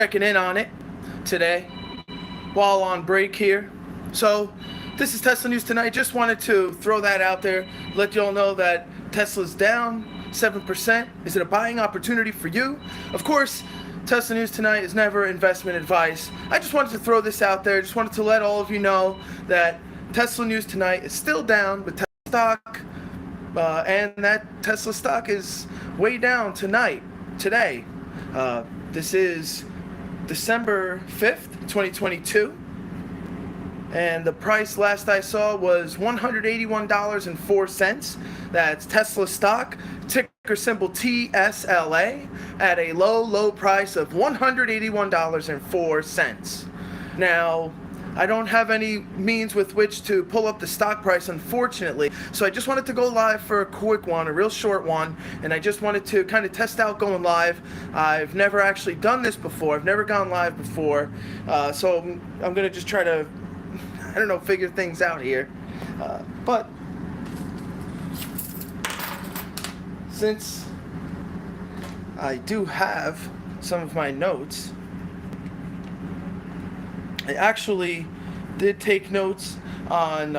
checking in on it today while on break here. So, this is Tesla News Tonight. Just wanted to throw that out there, let you all know that Tesla's down 7%. Is it a buying opportunity for you? Of course, Tesla News Tonight is never investment advice. I just wanted to throw this out there. Just wanted to let all of you know that Tesla News Tonight is still down with Tesla stock, and that Tesla stock is way down today. This is December 5th, 2022. And the price last I saw was $181.04. That's Tesla stock, ticker symbol TSLA, at a low price of $181.04. Now, I don't have any means with which to pull up the stock price, unfortunately, so I just wanted to go live for a quick one, a real short one, and I just wanted to kind of test out going live. I've never actually done this before. I've never gone live before, so I'm going to just try to, figure things out here. But since I do have some of my notes, I actually did take notes on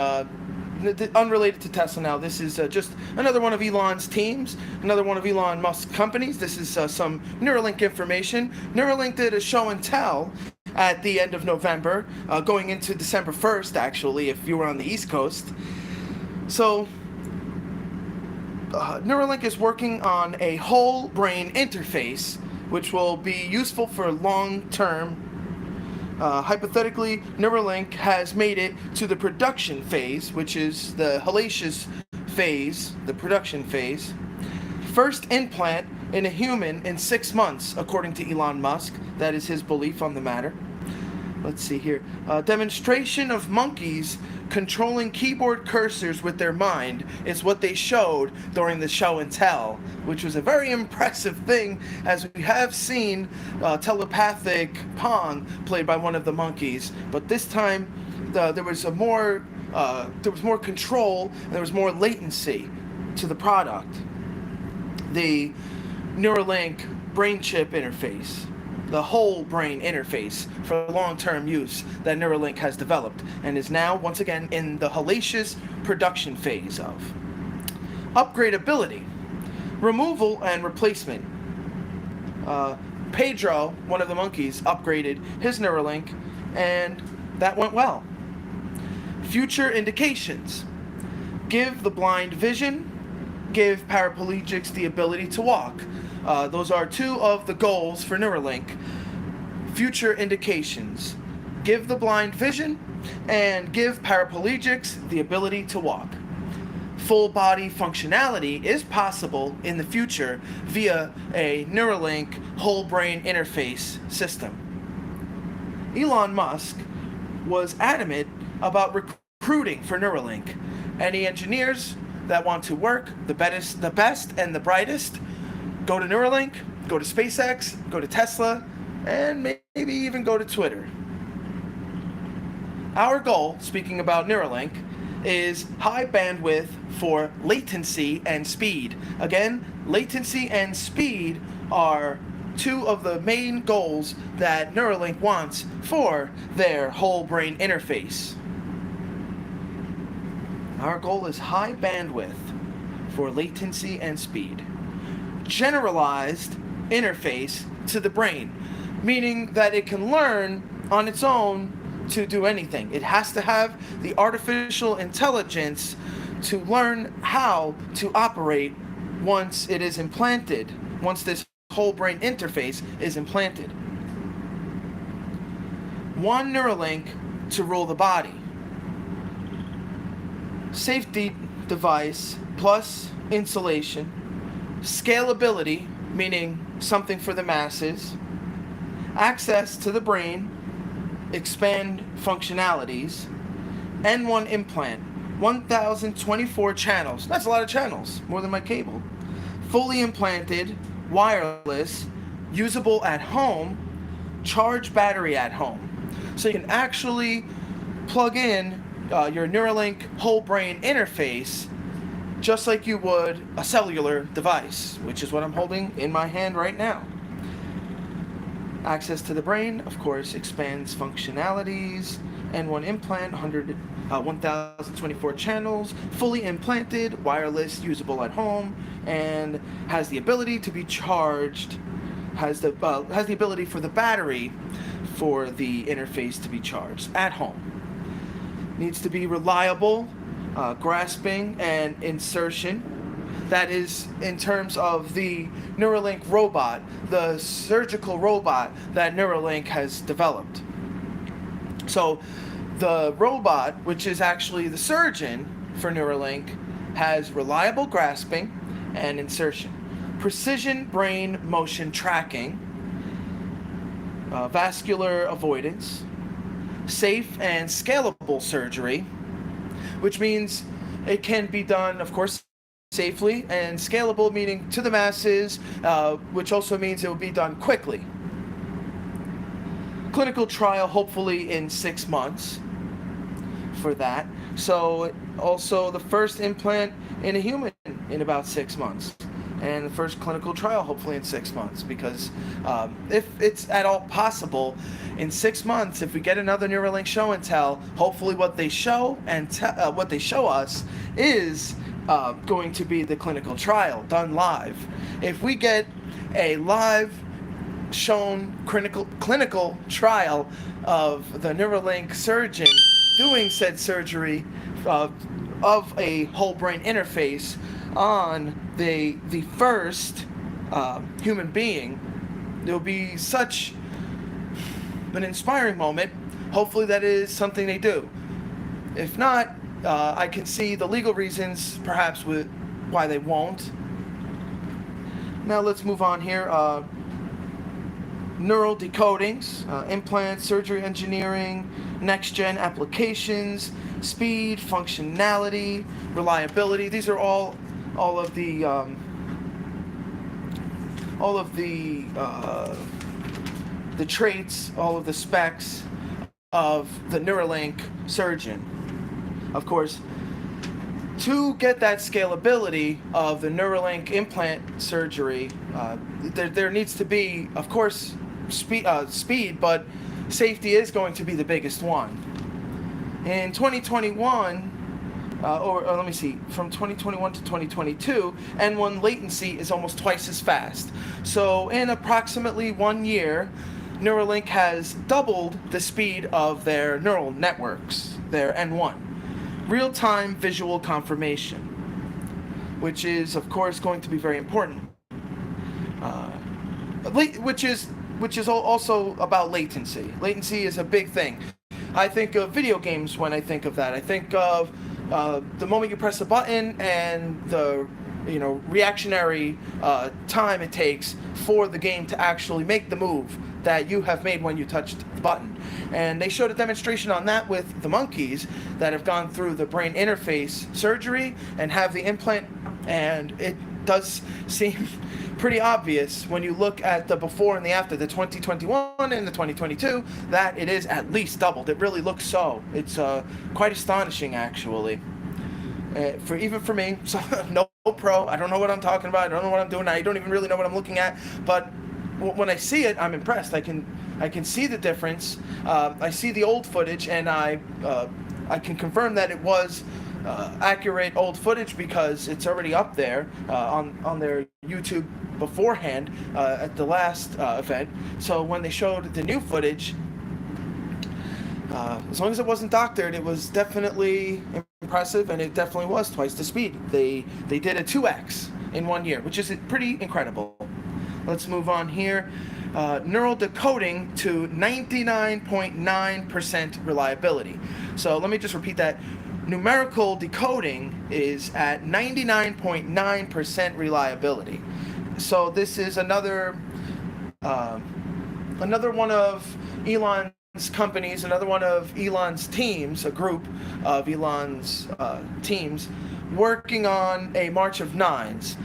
unrelated to Tesla now. This is just another one of Elon's teams, another one of Elon Musk's companies. This is some Neuralink information. Neuralink did a show and tell at the end of November, going into December 1st, actually, if you were on the East Coast. So, Neuralink is working on a whole brain interface, which will be useful for long-term. Hypothetically, Neuralink has made it to the production phase, which is the hellacious phase, the production phase. First implant in a human in 6 months, according to Elon Musk. That is his belief on the matter. Let's see here. Demonstration of monkeys controlling keyboard cursors with their mind is what they showed during the show and tell, which was a very impressive thing, as we have seen telepathic Pong played by one of the monkeys. But this time, there was more control and there was more latency to the product. The Neuralink brain chip interface, the whole brain interface for long-term use that Neuralink has developed and is now, once again, in the hellacious production phase of. Upgradability, removal and replacement. Pedro, one of the monkeys, upgraded his Neuralink, and that went well. Future indications, give the blind vision, give paraplegics the ability to walk. Those are two of the goals for Neuralink. Future indications, give the blind vision and give paraplegics the ability to walk. Full body functionality is possible in the future via a Neuralink whole brain interface system. Elon Musk was adamant about recruiting for Neuralink. Any engineers that want to work, the best and the brightest, go to Neuralink, go to SpaceX, go to Tesla, and maybe even go to Twitter. Our goal, speaking about Neuralink, is high bandwidth for latency and speed. Again, latency and speed are two of the main goals that Neuralink wants for their whole brain interface. Our goal is high bandwidth for latency and speed. Generalized interface to the brain, meaning that it can learn on its own to do anything. It has to have the artificial intelligence to learn how to operate once it is implanted, once this whole brain interface is implanted. One Neuralink to rule the body. Safety device plus insulation. Scalability, meaning something for the masses. Access to the brain, expand functionalities. N1 implant, 1,024 channels. That's a lot of channels, more than my cable. Fully implanted, wireless, usable at home, charge battery at home. So you can actually plug in your Neuralink whole brain interface just like you would a cellular device, which is what I'm holding in my hand right now. Access to the brain, of course, expands functionalities. N1 implant, 1024 channels, fully implanted, wireless, usable at home, and has the ability to be charged. Has the ability for the battery for the interface to be charged at home. Needs to be reliable, grasping, and insertion. That is in terms of the Neuralink robot, the surgical robot that Neuralink has developed. So the robot, which is actually the surgeon for Neuralink, has reliable grasping and insertion, precision brain motion tracking, vascular avoidance, safe and scalable surgery, which means it can be done, of course, safely, and scalable meaning to the masses, which also means it will be done quickly. Clinical trial hopefully in 6 months for that. So also the first implant in a human in about 6 months. And the first clinical trial hopefully in 6 months, because if it's at all possible, in 6 months, if we get another Neuralink show and tell, hopefully what they show and what they show us is going to be the clinical trial done live. If we get a live shown clinical trial of the Neuralink surgeon doing said surgery of a whole brain interface on the first human being, there will be such an inspiring moment. Hopefully that is something they do. If not, I can see the legal reasons perhaps with why they won't. Now let's move on here. Neural decodings, implant surgery engineering, next-gen applications, speed, functionality, reliability. These are all of the traits, all of the specs of the Neuralink surgeon. Of course, to get that scalability of the Neuralink implant surgery, there needs to be, of course, speed, but safety is going to be the biggest one. In 2021, or let me see, from 2021 to 2022, N1 latency is almost twice as fast. So in approximately 1 year, Neuralink has doubled the speed of their neural networks, their N1. Real-time visual confirmation, which is, of course, going to be very important. Which is also about latency. Latency is a big thing. I think of video games when I think of that. I think of the moment you press a button and the reactionary time it takes for the game to actually make the move that you have made when you touched the button. And they showed a demonstration on that with the monkeys that have gone through the brain interface surgery and have the implant, and it does seem pretty obvious when you look at the before and the after, the 2021 and the 2022, that it is at least doubled. It really looks so. It's quite astonishing, actually. Even for me, so no pro, I don't know what I'm talking about, I don't know what I'm doing, I don't even really know what I'm looking at, but when I see it, I'm impressed. I can see the difference. I see the old footage, and I can confirm that it was accurate old footage because it's already up there on their YouTube beforehand at the last event. So when they showed the new footage, as long as it wasn't doctored, it was definitely impressive, and it definitely was twice the speed. They did a 2x in 1 year, which is pretty incredible. Let's move on here. Neural decoding to 99.9% reliability. So let me just repeat that. Numerical decoding is at 99.9% reliability. So this is another one of Elon's companies, another one of Elon's teams, a group of Elon's teams, working on a march of nines.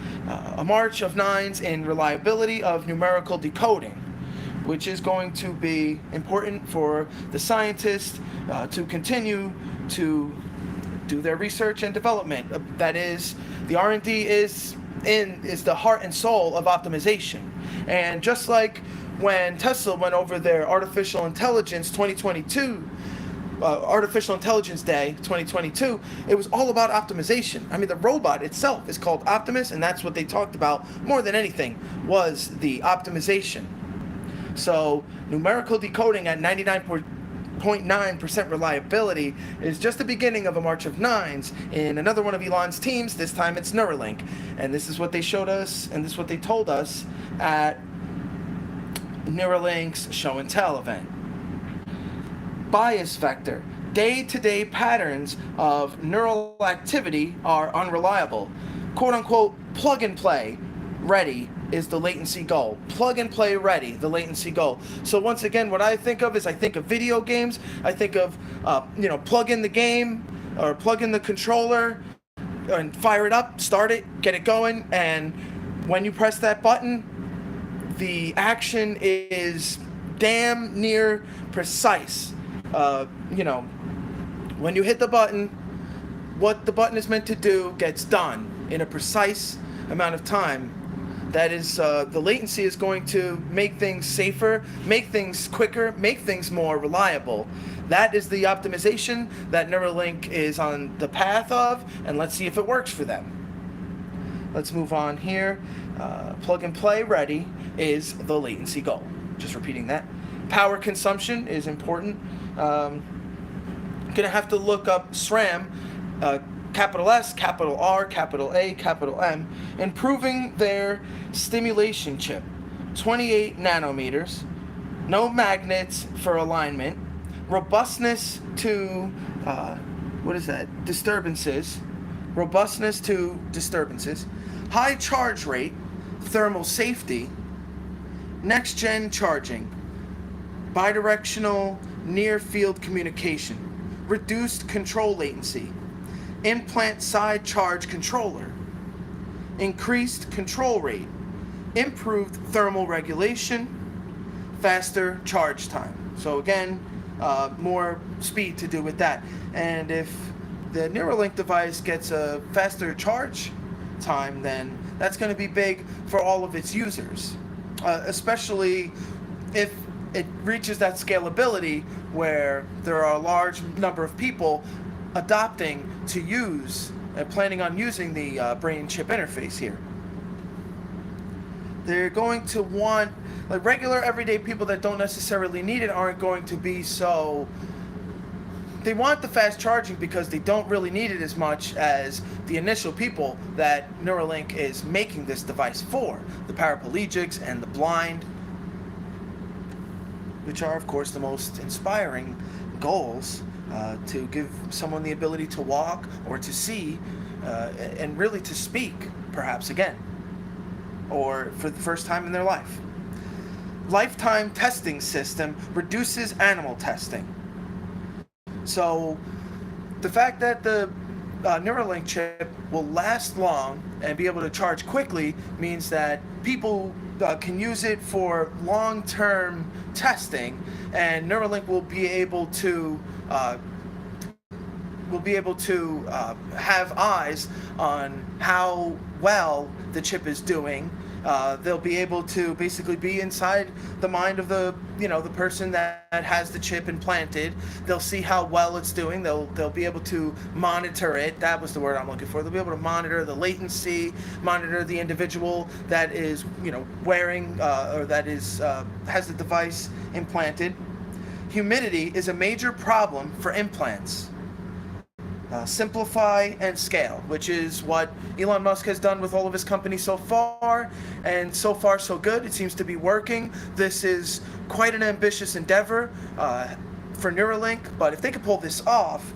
A march of nines in reliability of numerical decoding, which is going to be important for the scientists to continue to do their research and development. That is, the R&D is is the heart and soul of optimization. And just like when Tesla went over their artificial intelligence 2022, Artificial Intelligence Day 2022, it was all about optimization. I mean, the robot itself is called Optimus, and that's what they talked about more than anything, was the optimization. So numerical decoding at 99.9% reliability is just the beginning of a march of nines in another one of Elon's teams. This time it's Neuralink. And this is what they showed us, and this is what they told us at Neuralink's show and tell event. Bias vector. Day-to-day patterns of neural activity are unreliable. Quote-unquote, plug and play ready is the latency goal. Plug and play ready, the latency goal. So once again, what I think of is I think of video games. I think of, plug in the game or plug in the controller and fire it up, start it, get it going. And when you press that button, the action is damn near precise. When you hit the button, what the button is meant to do gets done in a precise amount of time. That is, the latency is going to make things safer, make things quicker, make things more reliable. That is the optimization that Neuralink is on the path of, and let's see if it works for them. Let's move on here. Plug and play ready is the latency goal. Just repeating that. Power consumption is important. Gonna have to look up SRAM, capital S, capital R, capital A, capital M, improving their stimulation chip. 28 nanometers, no magnets for alignment, robustness to, disturbances, high charge rate, thermal safety, next-gen charging, bidirectional near-field communication, reduced control latency, implant side charge controller, increased control rate, improved thermal regulation, faster charge time. So again, more speed to do with that. And if the Neuralink device gets a faster charge time, then that's going to be big for all of its users, especially if it reaches that scalability where there are a large number of people adopting to use and planning on using the brain chip interface here. They're going to want, like, regular everyday people that don't necessarily need it aren't going to be so, they want the fast charging because they don't really need it as much as the initial people that Neuralink is making this device for, the paraplegics and the blind, which are, of course, the most inspiring goals, to give someone the ability to walk or to see, and really to speak, perhaps again, or for the first time in their life. Lifetime testing system reduces animal testing. So the fact that the Neuralink chip will last long and be able to charge quickly means that people can use it for long-term testing, and Neuralink will be able to have eyes on how well the chip is doing. They'll be able to basically be inside the mind of the person that has the chip implanted. They'll see how well it's doing. They'll be able to monitor it. That was the word I'm looking for. They'll be able to monitor the latency, monitor the individual that is wearing or that is has the device implanted. Humidity is a major problem for implants. Simplify and scale, which is what Elon Musk has done with all of his companies so far, and so far so good. It seems to be working. This is quite an ambitious endeavor for Neuralink, but if they could pull this off,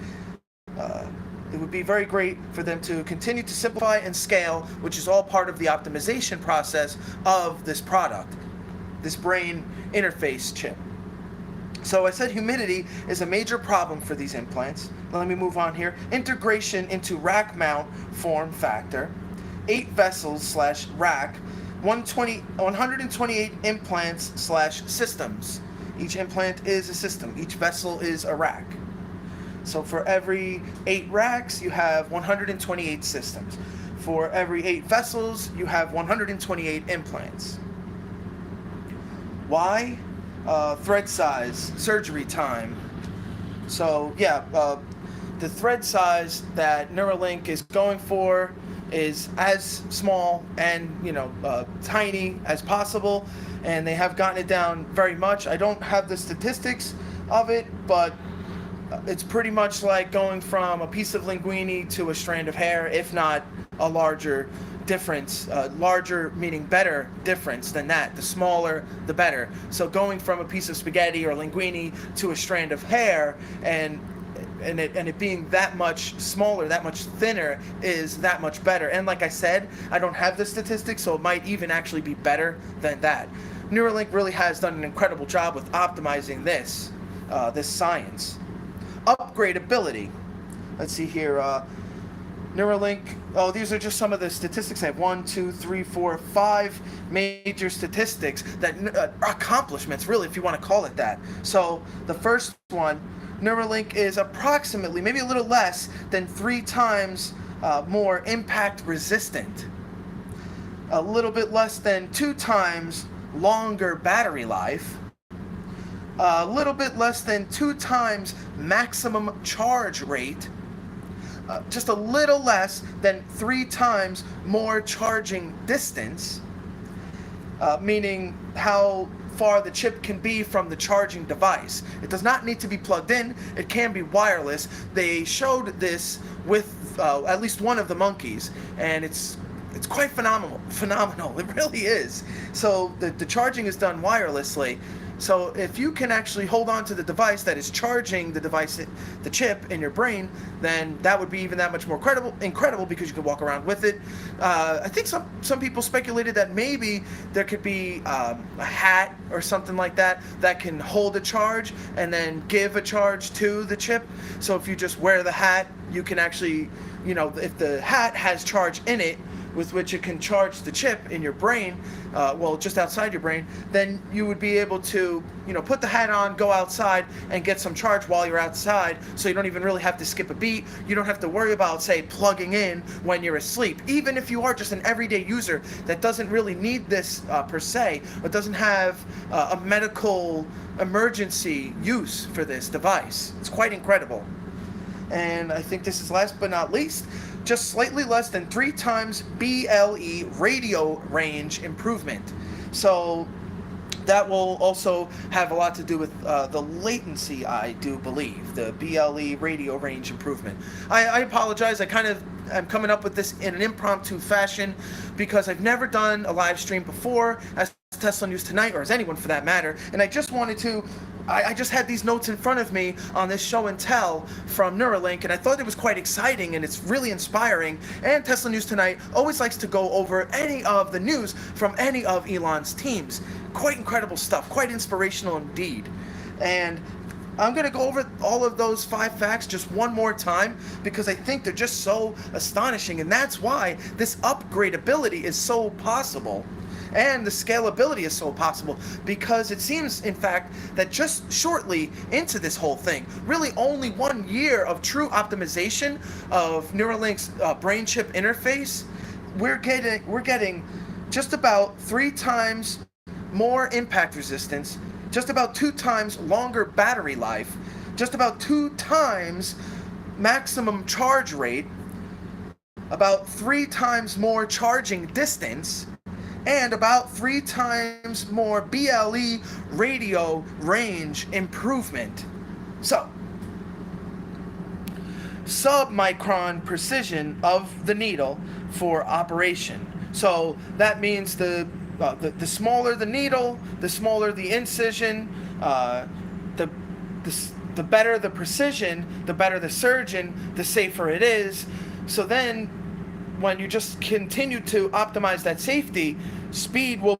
it would be very great for them to continue to simplify and scale, which is all part of the optimization process of this product, this brain interface chip. So I said humidity is a major problem for these implants. Let me move on here. Integration into rack mount form factor. 8 vessels / rack. 128 implants / systems. Each implant is a system. Each vessel is a rack. So for every 8 racks, you have 128 systems. For every 8 vessels, you have 128 implants. Why? Thread size, surgery time. So yeah, the thread size that Neuralink is going for is as small and tiny as possible, and they have gotten it down very much. I don't have the statistics of it, but it's pretty much like going from a piece of linguine to a strand of hair, if not a larger difference, larger meaning better difference than that. The smaller, the better. So going from a piece of spaghetti or linguine to a strand of hair, and it being that much smaller, that much thinner, is that much better. And like I said, I don't have the statistics, so it might even actually be better than that. Neuralink really has done an incredible job with optimizing this science. Upgradability. Let's see here. Neuralink. Oh, these are just some of the statistics. I have 1, 2, 3, 4, 5 major statistics that accomplishments, really, if you want to call it that. So the first one, Neuralink is approximately, maybe a little less than 3 times more impact resistant. A little bit less than 2 times longer battery life. A little bit less than 2 times maximum charge rate. Just a little less than 3 times more charging distance, meaning how far the chip can be from the charging device. It does not need to be plugged in. It can be wireless. They showed this with at least one of the monkeys, and it's quite phenomenal. It really is. So the charging is done wirelessly. So if you can actually hold on to the device that is charging the chip in your brain, then that would be even that much more incredible, because you could walk around with it. I think some people speculated that maybe there could be a hat or something like that can hold a charge and then give a charge to the chip. So if you just wear the hat, you can actually, if the hat has charge in it, with which it can charge the chip in your brain, just outside your brain, then you would be able to, put the hat on, go outside, and get some charge while you're outside, so you don't even really have to skip a beat. You don't have to worry about, say, plugging in when you're asleep. Even if you are just an everyday user that doesn't really need this per se, or doesn't have a medical emergency use for this device. It's quite incredible. And I think this is last but not least, just slightly less than 3 times BLE radio range improvement. So that will also have a lot to do with the latency, I do believe, the BLE radio range improvement. I apologize, I'm coming up with this in an impromptu fashion because I've never done a live stream before as Tesla News Tonight, or as anyone for that matter, and I just wanted to I just had these notes in front of me on this show and tell from Neuralink, and I thought it was quite exciting, and it's really inspiring. And Tesla News Tonight always likes to go over any of the news from any of Elon's teams. Quite incredible stuff, quite inspirational indeed. And I'm going to go over all of those 5 facts just one more time because I think they're just so astonishing, and that's why this upgradability is so possible. And the scalability is so possible because it seems, in fact, that just shortly into this whole thing, really only 1 year of true optimization of Neuralink's brain chip interface, we're getting just about 3 times more impact resistance, just about 2 times longer battery life, just about 2 times maximum charge rate, about 3 times more charging distance, and about 3 times more BLE radio range improvement. So, sub-micron precision of the needle for operation. So that means the smaller the needle, the smaller the incision, the better the precision, the better the surgeon, the safer it is. So then, when you just continue to optimize that safety, speed will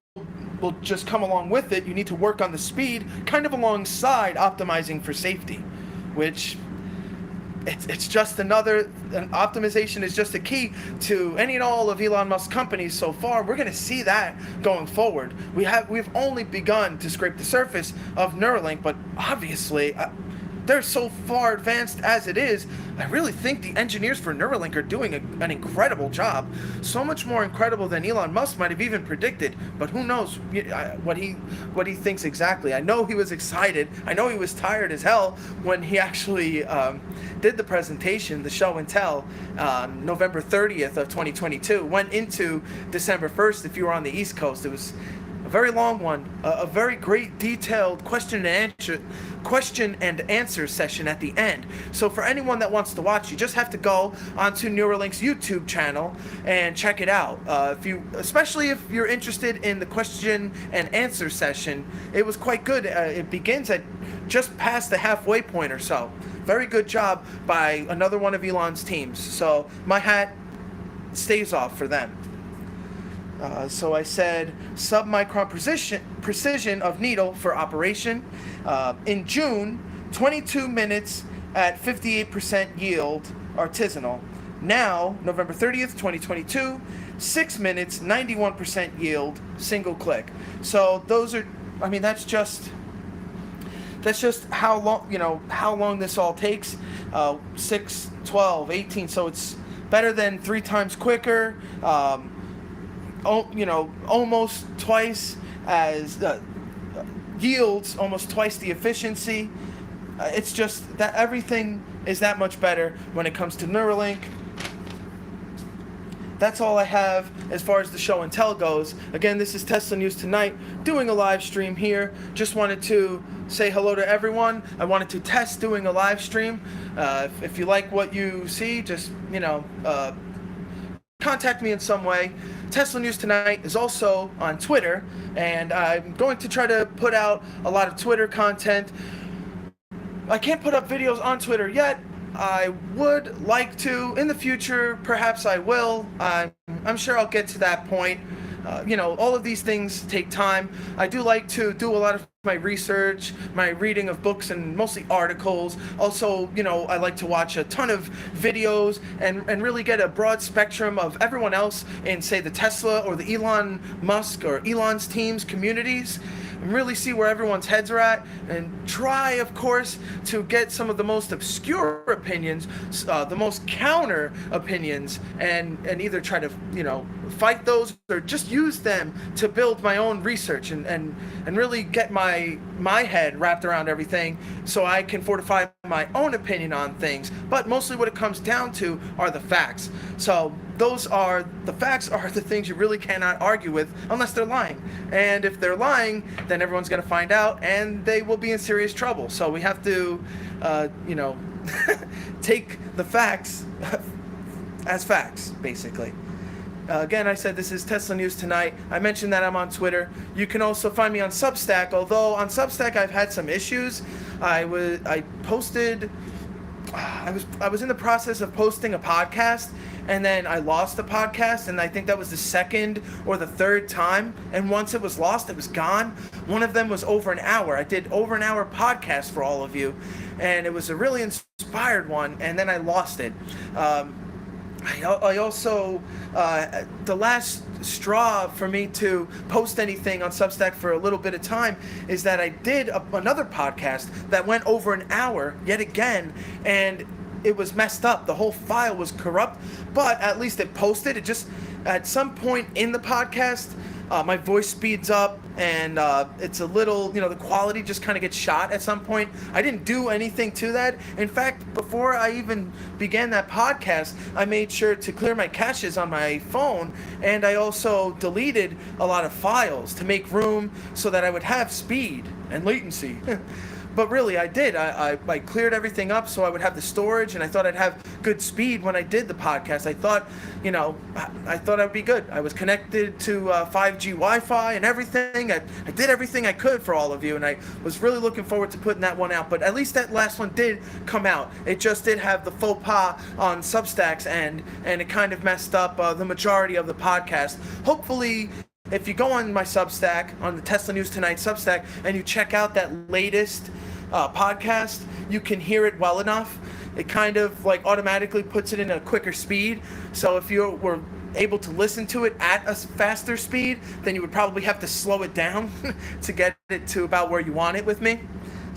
just come along with it. You need to work on the speed kind of alongside optimizing for safety, which it's just an optimization is just a key to any and all of Elon Musk's companies so far. We're going to see that going forward. We've only begun to scrape the surface of Neuralink, but obviously they're so far advanced as it is. I really think the engineers for Neuralink are doing an incredible job. So much more incredible than Elon Musk might have even predicted. But who knows what he thinks exactly. I know he was excited. I know he was tired as hell when he actually did the presentation, the show and tell, November 30th of 2022. Went into December 1st if you were on the East Coast. It was a very long one, a very great detailed question and answer session at the end. So for anyone that wants to watch, you just have to go onto Neuralink's YouTube channel and check it out. Especially if you're interested in the question and answer session, it was quite good. It begins at just past the halfway point or so. Very good job by another one of Elon's teams. So my hat stays off for them. So I said submicron precision of needle for operation. In June, 22 minutes at 58% yield artisanal. Now, November 30th, 2022, 6 minutes, 91% yield, single click. So those are, I mean, that's just how long this all takes. 6, 12, 18, so it's better than 3 times quicker. Almost twice as yields, almost twice the efficiency. It's just that everything is that much better when it comes to Neuralink. That's all I have as far as the show and tell goes. Again, this is Tesla News Tonight, doing a live stream here. Just wanted to say hello to everyone. I wanted to test doing a live stream. If you like what you see, just, contact me in some way. Tesla News Tonight is also on Twitter, and I'm going to try to put out a lot of Twitter content. I can't put up videos on Twitter yet. I would like to in the future. Perhaps I will. I'm sure I'll get to that point. All of these things take time. I do like to do a lot of my research, my reading of books and mostly articles. Also, I like to watch a ton of videos and really get a broad spectrum of everyone else in, say, the Tesla or the Elon Musk or Elon's team's communities, and really see where everyone's heads are at, and try, of course, to get some of the most obscure opinions, the most counter opinions, and either try to, fight those or just use them to build my own research and really get my head wrapped around everything so I can fortify my own opinion on things. But mostly what it comes down to are the facts. So the facts are the things you really cannot argue with unless they're lying. And if they're lying, then everyone's going to find out and they will be in serious trouble. So we have to, take the facts as facts, basically. Again, I said this is Tesla News Tonight. I mentioned that I'm on Twitter. You can also find me on Substack, although on Substack I've had some issues. I was in the process of posting a podcast, and then I lost the podcast, and I think that was the second or the third time. And once it was lost, it was gone. One of them was over an hour. I did over an hour podcast for all of you, and it was a really inspired one, and then I lost it. I also, the last straw for me to post anything on Substack for a little bit of time is that I did another podcast that went over an hour yet again, and it was messed up. The whole file was corrupt, but at least it posted. It just, at some point in the podcast, my voice speeds up, and it's a little, the quality just kind of gets shot at some point. I didn't do anything to that. In fact, before I even began that podcast, I made sure to clear my caches on my phone, and I also deleted a lot of files to make room so that I would have speed and latency. But really, I did. I cleared everything up so I would have the storage, and I thought I'd have good speed when I did the podcast. I thought, I thought I would be good. I was connected to 5G Wi-Fi and everything. I did everything I could for all of you, and I was really looking forward to putting that one out. But at least that last one did come out. It just did have the faux pas on Substack's end, and it kind of messed up the majority of the podcast. Hopefully, if you go on my Substack, on the Tesla News Tonight Substack, and you check out that latest podcast, you can hear it well enough. It kind of automatically puts it in a quicker speed. So if you were able to listen to it at a faster speed, then you would probably have to slow it down to get it to about where you want it with me.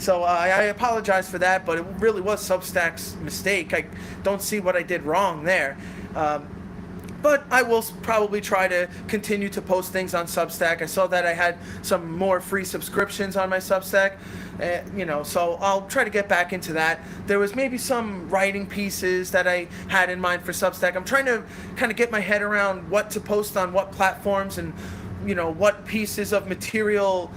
So I apologize for that, but it really was Substack's mistake. I don't see what I did wrong there. But I will probably try to continue to post things on Substack. I saw that I had some more free subscriptions on my Substack, so I'll try to get back into that. There was maybe some writing pieces that I had in mind for Substack. I'm trying to kind of get my head around what to post on what platforms and what pieces of material,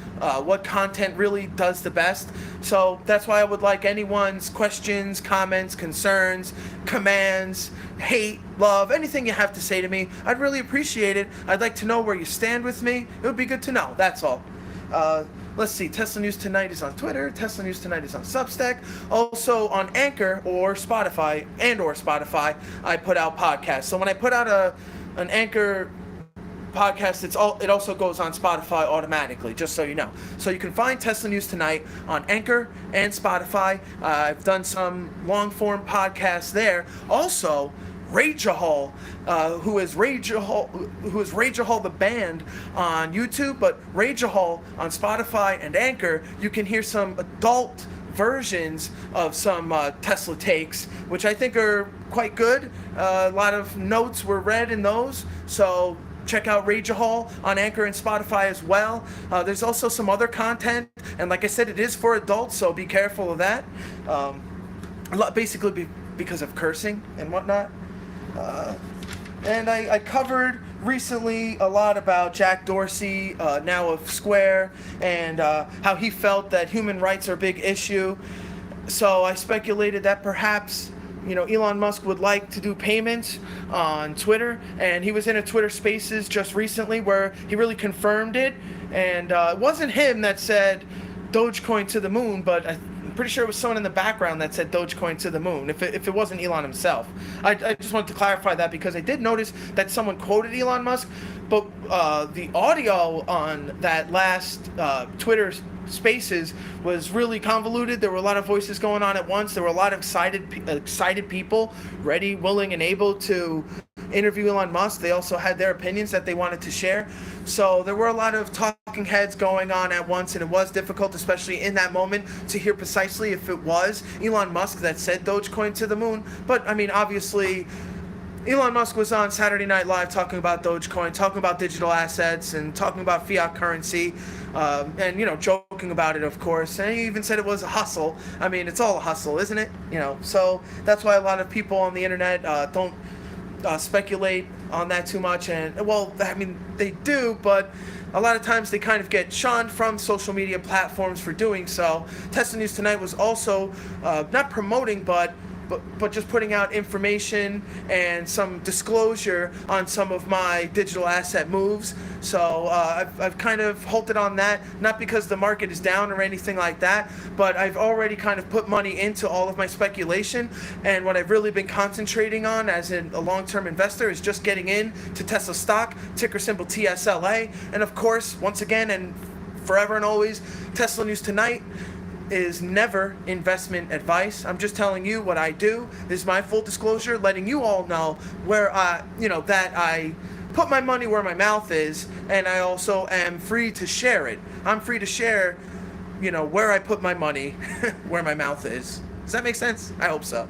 what content really does the best. So that's why I would like anyone's questions, comments, concerns, commands, hate, love, anything you have to say to me. I'd really appreciate it. I'd like to know where you stand with me. It would be good to know. That's all. Let's see. Tesla News Tonight is on Twitter. Tesla News Tonight is on Substack. Also on Anchor or Spotify I put out podcasts. So when I put out an Anchor podcast, it also goes on Spotify automatically, just so you know. So you can find Tesla News Tonight on Anchor and Spotify. I've done some long form podcasts there. Also, Ragahol, who is Ragahol the band on YouTube, but Ragahol on Spotify and Anchor, you can hear some adult versions of some Tesla takes, which I think are quite good. A lot of notes were read in those, so check out Ragahol on Anchor and Spotify as well. There's also some other content, and like I said, it is for adults, so be careful of that. Basically because of cursing and whatnot. And I covered recently a lot about Jack Dorsey, now of Square, and how he felt that human rights are a big issue. So I speculated that perhaps Elon Musk would like to do payments on Twitter, and he was in a Twitter Spaces just recently where he really confirmed it, and it wasn't him that said Dogecoin to the moon, but I'm pretty sure it was someone in the background that said Dogecoin to the moon, if it wasn't Elon himself. I just wanted to clarify that because I did notice that someone quoted Elon Musk, but the audio on that last Twitter Spaces was really convoluted. There were a lot of voices going on at once. There were a lot of excited people ready, willing, and able to interview Elon Musk. They also had their opinions that they wanted to share. So there were a lot of talking heads going on at once, and it was difficult, especially in that moment, to hear precisely if it was Elon Musk that said Dogecoin to the moon. But I mean, obviously, Elon Musk was on Saturday Night Live talking about Dogecoin, talking about digital assets, and talking about fiat currency, and joking about it, of course. And he even said it was a hustle. I mean, it's all a hustle, isn't it? So that's why a lot of people on the internet don't speculate on that too much. And well, I mean, they do, but a lot of times they kind of get shunned from social media platforms for doing so. Tesla News Tonight was also not promoting, but just putting out information and some disclosure on some of my digital asset moves. So I've kind of halted on that, not because the market is down or anything like that, but I've already kind of put money into all of my speculation, and what I've really been concentrating on as a long-term investor is just getting in to Tesla stock, ticker symbol TSLA, and of course, once again and forever and always, Tesla News Tonight is never investment advice. I'm just telling you what I do. This is my full disclosure, letting you all know where that I put my money where my mouth is, and I also am free to share it. I'm free to share, where I put my money, where my mouth is. Does that make sense? I hope so.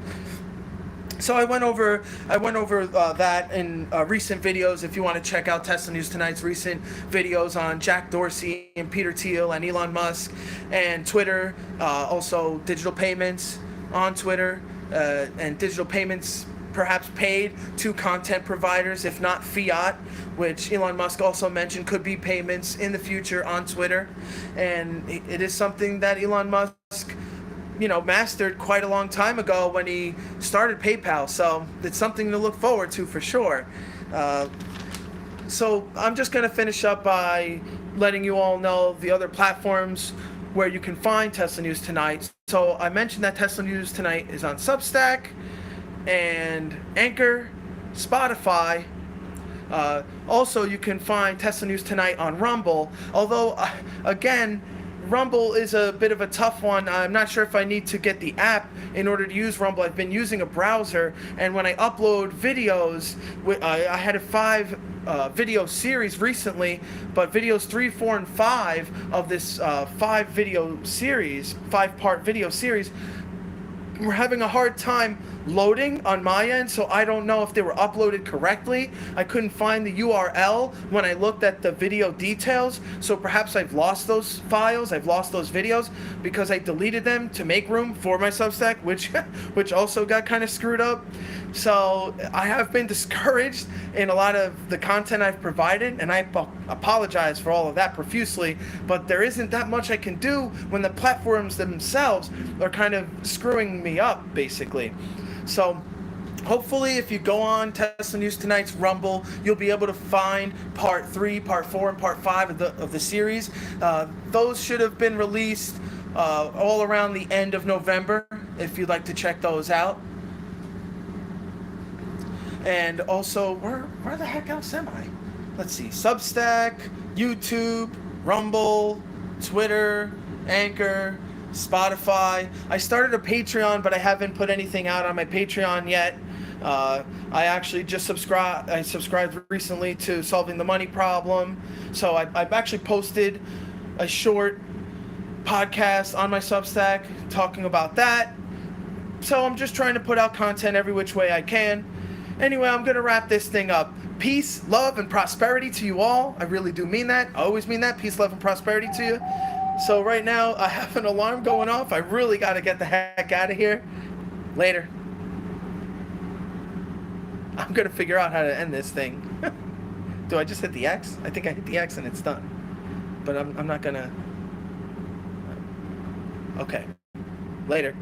So I went over that in recent videos. If you want to check out Tesla News Tonight's recent videos on Jack Dorsey and Peter Thiel and Elon Musk and Twitter, also digital payments on Twitter, and digital payments perhaps paid to content providers, if not fiat, which Elon Musk also mentioned could be payments in the future on Twitter. And it is something that Elon Musk mastered quite a long time ago when he started PayPal. So it's something to look forward to for sure. So I'm just going to finish up by letting you all know the other platforms where you can find Tesla News Tonight. So I mentioned that Tesla News Tonight is on Substack and Anchor, Spotify. Also, you can find Tesla News Tonight on Rumble. Although, again, Rumble is a bit of a tough one. I'm not sure if I need to get the app in order to use Rumble. I've been using a browser, and when I upload videos, I had 5 video series recently, but videos 3, 4, and 5 of this 5-part video series, we're having a hard time loading on my end, so I don't know if they were uploaded correctly. I couldn't find the URL when I looked at the video details, so perhaps I've lost those files, I've lost those videos because I deleted them to make room for my Substack, which also got kind of screwed up. So I have been discouraged in a lot of the content I've provided, and I apologize for all of that profusely, but there isn't that much I can do when the platforms themselves are kind of screwing me up, basically. So hopefully if you go on Tesla News Tonight's Rumble, you'll be able to find part 3, part 4, and part 5 of the series. Those should have been released all around the end of November, if you'd like to check those out. And also, where the heck else am I? Let's see, Substack, YouTube, Rumble, Twitter, Anchor, Spotify. I started a Patreon, but I haven't put anything out on my Patreon yet. I actually just subscribed recently to Solving the Money Problem. So I've actually posted a short podcast on my Substack talking about that. So I'm just trying to put out content every which way I can. Anyway, I'm going to wrap this thing up. Peace, love, and prosperity to you all. I really do mean that. I always mean that. Peace, love, and prosperity to you. So right now, I have an alarm going off. I really got to get the heck out of here. Later. I'm going to figure out how to end this thing. Do I just hit the X? I think I hit the X and it's done. But I'm not going to... Okay. Later.